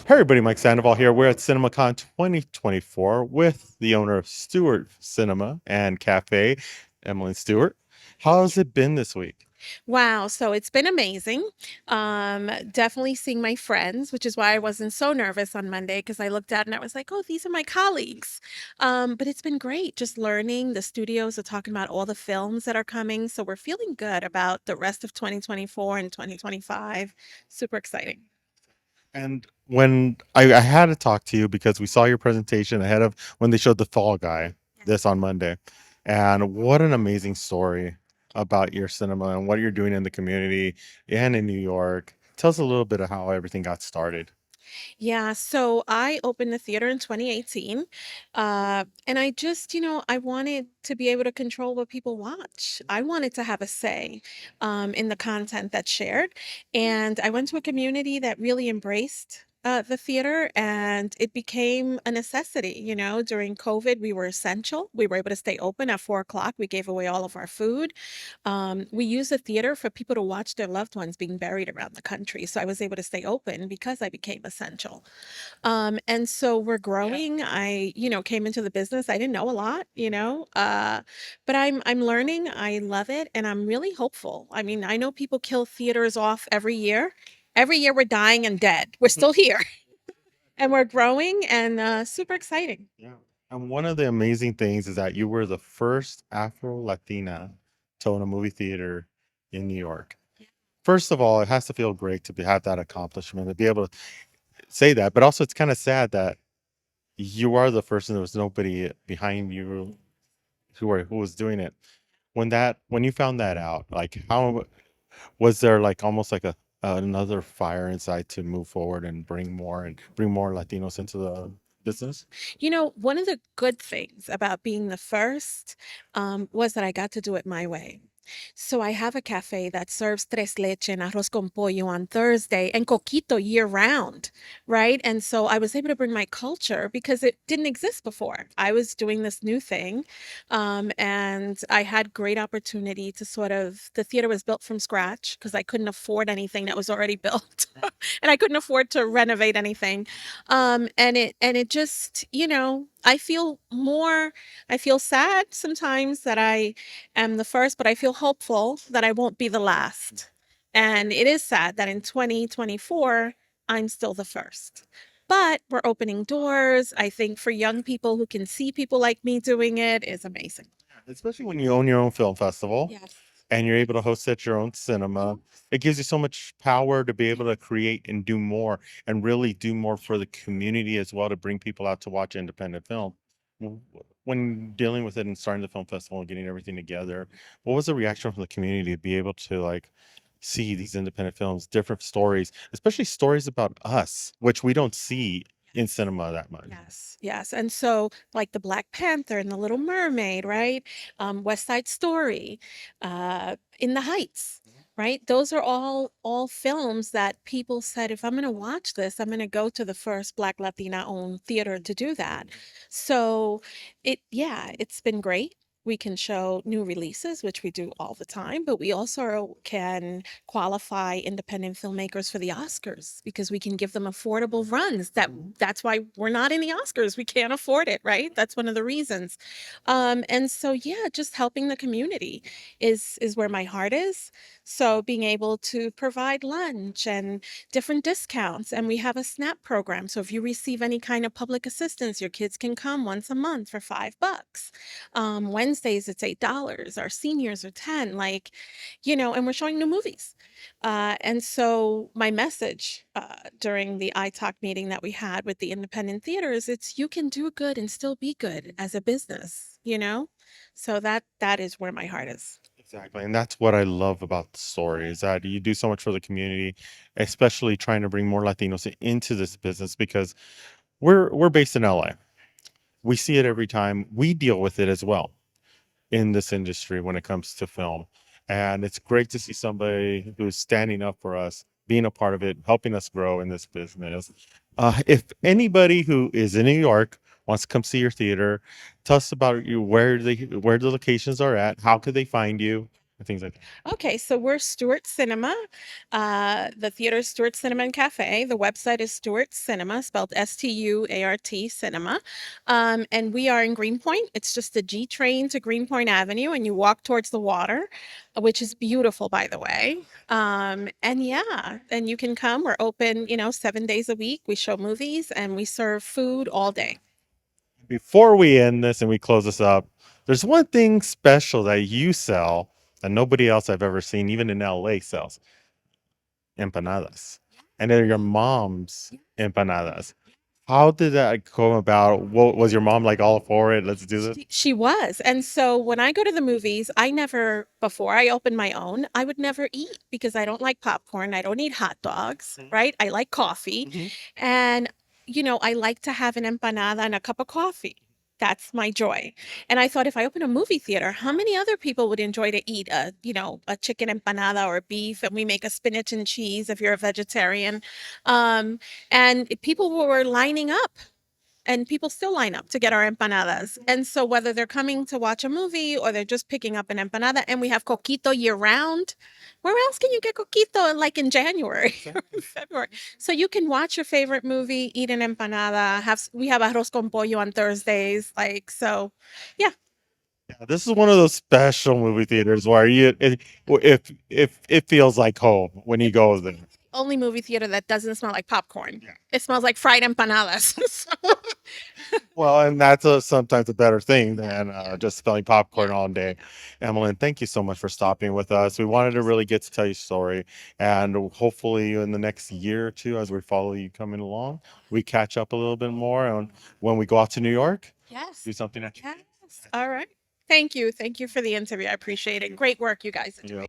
Hey everybody, Mike Sandoval here. We're at CinemaCon 2024 with the owner of Stuart Cinema and Cafe, Emelyn Stuart. How has it been this week? Wow, so it's been amazing. Definitely seeing my friends, which is why I wasn't so nervous on Monday because I looked out and I was like, oh, these are my colleagues. But it's been great just learning. The studios are talking about all the films that are coming. So we're feeling good about the rest of 2024 and 2025. Super exciting. And when I had to talk to you because we saw your presentation ahead of when they showed the Fall Guy this on Monday. And what an amazing story about your cinema and what you're doing in the community and in New York. Tell us a little bit of how everything got started. Yeah, so I opened the theater in 2018. And I just, I wanted to be able to control what people watch. I wanted to have a say in the content that's shared. And I went to a community that really embraced the theater, and it became a necessity. During COVID, we were essential. We were able to stay open at 4 o'clock. We gave away all of our food. We use the theater for people to watch their loved ones being buried around the country. So I was able to stay open because I became essential. And so we're growing. I, came into the business. I didn't know a lot, but I'm learning. I love it, and I'm really hopeful. I mean, I know people kill theaters off every year. Every year we're dying and dead. We're still here, and we're growing, and super exciting. Yeah. And one of the amazing things is that you were the first Afro Latina to own a movie theater in New York. First of all, it has to feel great to have that accomplishment, to be able to say that. But also, it's kind of sad that you are the first and there was nobody behind you who was doing it. When you found that out, like how was there like almost like a another fire inside to move forward and bring more Latinos into the business? One of the good things about being the first was that I got to do it my way. So I have a cafe that serves tres leche and arroz con pollo on Thursday and coquito year round, right? And so I was able to bring my culture because it didn't exist before. I was doing this new thing, and I had great opportunity to the theater was built from scratch because I couldn't afford anything that was already built, and I couldn't afford to renovate anything. And it just, I feel sad sometimes that I am the first, but I feel hopeful that I won't be the last. And it is sad that in 2024, I'm still the first. But we're opening doors. I think for young people who can see people like me doing it is amazing. Especially when you own your own film festival Yes. and you're able to host at your own cinema. It gives you so much power to be able to create and do more and really do more for the community as well to bring people out to watch independent film. When dealing with it and starting the film festival and getting everything together, what was the reaction from the community to be able to like see these independent films, different stories, especially stories about us, which we don't see in cinema that much? Yes, yes. And so, like the Black Panther and the Little Mermaid, right? West Side Story, In the Heights, right? Those are all films that people said, if I'm going to watch this, I'm going to go to the first Black Latina owned theater to do that. So yeah, it's been great. We can show new releases, which we do all the time, but we also can qualify independent filmmakers for the Oscars because we can give them affordable runs. That's why we're not in the Oscars. We can't afford it, right? That's one of the reasons. And so yeah, just helping the community is where my heart is. So being able to provide lunch and different discounts, and we have a SNAP program. So if you receive any kind of public assistance, your kids can come once a month for $5. Wednesdays it's $8. Our seniors are 10. Like, and we're showing new movies. And so my message during the iTalk meeting that we had with the independent theaters, it's you can do good and still be good as a business. So that is where my heart is. Exactly. And that's what I love about the story is that you do so much for the community, especially trying to bring more Latinos into this business because we're based in LA. We see it every time. We deal with it as well in this industry when it comes to film. And it's great to see somebody who's standing up for us, being a part of it, helping us grow in this business. If anybody who is in New York wants to come see your theater, tell us about you, where the locations are at, how could they find you? and things like that? Okay, so we're Stuart Cinema. The theater is Stuart Cinema Café. The website is Stuart Cinema, spelled Stuart Cinema. And we are in Greenpoint. It's just a G train to Greenpoint Avenue, and you walk towards the water, which is beautiful, by the way. And yeah, and you can come. We're open, 7 days a week. We show movies and we serve food all day. Before we end this and we close this up, there's one thing special that you sell that nobody else I've ever seen, even in LA, sells empanadas. And they're your mom's empanadas. How did that come about? What was your mom like all for it? Let's do this. She was. And so when I go to the movies, before I opened my own, I would never eat because I don't like popcorn. I don't eat hot dogs, right? I like coffee. And, I like to have an empanada and a cup of coffee. That's my joy. And I thought if I open a movie theater, how many other people would enjoy to eat a chicken empanada or beef? And we make a spinach and cheese if you're a vegetarian. Um, and people were lining up and people still line up to get our empanadas. And so whether they're coming to watch a movie or they're just picking up an empanada, and we have coquito year round. Where else can you get coquito like in January or in February? So you can watch your favorite movie, eat an empanada. We have arroz con pollo on Thursdays, so. Yeah. Yeah, this is one of those special movie theaters where if it feels like home when you go there. Only movie theater that doesn't smell like popcorn. Yeah. It smells like fried empanadas. Well, and that's sometimes a better thing than just spelling popcorn all day. Emelyn, thank you so much for stopping with us. We wanted to really get to tell your story, and hopefully in the next year or two, as we follow you coming along, we catch up a little bit more. And when we go out to New York, Yes. do something that Yes. All right. Thank you. Thank you for the interview. I appreciate it. Great work, you guys are you doing.